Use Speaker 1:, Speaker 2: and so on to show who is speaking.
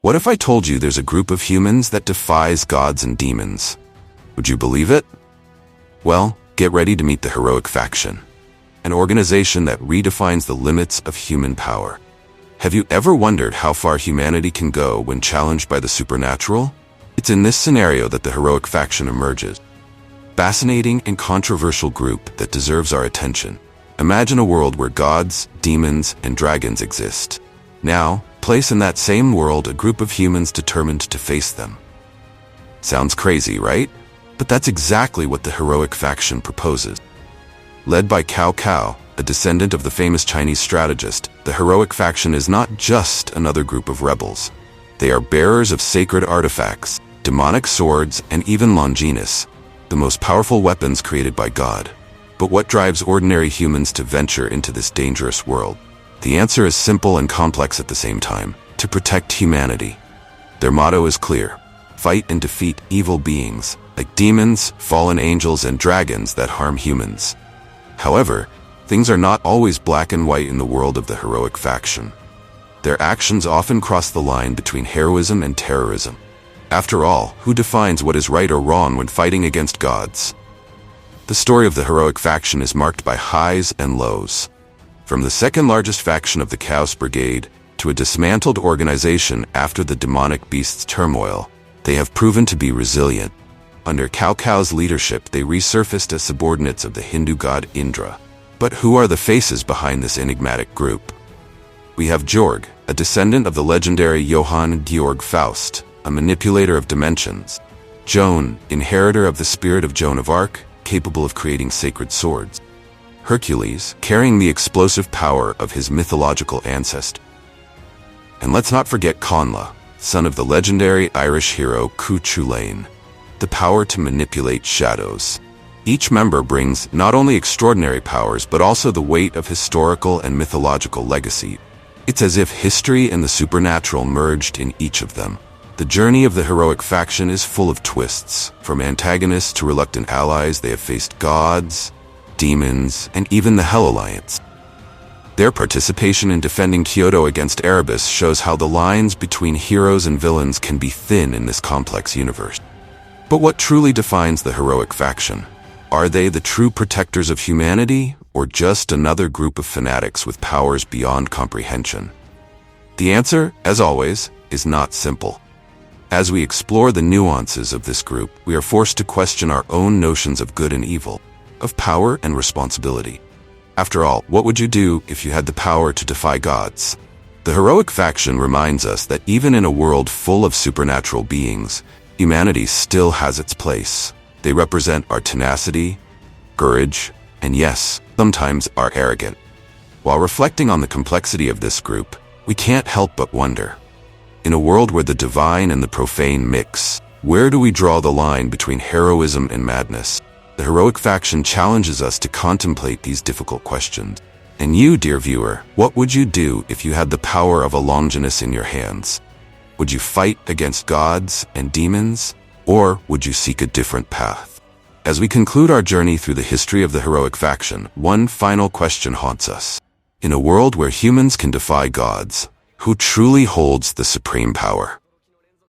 Speaker 1: What if I told you there's a group of humans that defies gods and demons? Would you believe it? Well, get ready to meet the Heroic Faction, an organization that redefines the limits of human power. Have you ever wondered how far humanity can go when challenged by the supernatural? It's in this scenario that the Heroic Faction emerges. Fascinating and controversial group that deserves our attention. Imagine a world where gods, demons, and dragons exist. Now, place in that same world a group of humans determined to face them. Sounds crazy, right? But that's exactly what the Heroic Faction proposes. Led by Cao Cao, a descendant of the famous Chinese strategist, the Heroic Faction is not just another group of rebels. They are bearers of sacred artifacts, demonic swords, and even Longinus, the most powerful weapons created by God. But what drives ordinary humans to venture into this dangerous world? The answer is simple and complex at the same time: to protect humanity. Their motto is clear: fight and defeat evil beings, like demons, fallen angels, and dragons that harm humans. However, things are not always black and white in the world of the Heroic Faction. Their actions often cross the line between heroism and terrorism. After all, who defines what is right or wrong when fighting against gods? The story of the Heroic Faction is marked by highs and lows. From the second largest faction of the Chaos Brigade to a dismantled organization after the demonic beast's turmoil, they have proven to be resilient. Under Cao Cao's leadership, they resurfaced as subordinates of the Hindu god Indra. But who are the faces behind this enigmatic group? We have Georg, a descendant of the legendary Johann Georg Faust, a manipulator of dimensions. Joan, inheritor of the spirit of Joan of Arc, capable of creating sacred swords. Hercules, carrying the explosive power of his mythological ancestor. And let's not forget Connla, son of the legendary Irish hero Cu Chulainn, the power to manipulate shadows. Each member brings not only extraordinary powers, but also the weight of historical and mythological legacy. It's as if history and the supernatural merged in each of them. The journey of the Heroic Faction is full of twists. From antagonists to reluctant allies, they have faced gods, demons, and even the Hell Alliance. Their participation in defending Kyoto against Erebus shows how the lines between heroes and villains can be thin in this complex universe. But what truly defines the Heroic Faction? Are they the true protectors of humanity, or just another group of fanatics with powers beyond comprehension? The answer, as always, is not simple. As we explore the nuances of this group, we are forced to question our own notions of good and evil, of power and responsibility. After all, what would you do if you had the power to defy gods? The Heroic Faction reminds us that even in a world full of supernatural beings, humanity still has its place. They represent our tenacity, courage, and yes, sometimes our arrogance. While reflecting on the complexity of this group, we can't help but wonder, in a world where the divine and the profane mix, where do we draw the line between heroism and madness? The Heroic Faction challenges us to contemplate these difficult questions. And you, dear viewer, what would you do if you had the power of a Longinus in your hands? Would you fight against gods and demons, or would you seek a different path? As we conclude our journey through the history of the Heroic Faction, one final question haunts us. In a world where humans can defy gods, who truly holds the supreme power?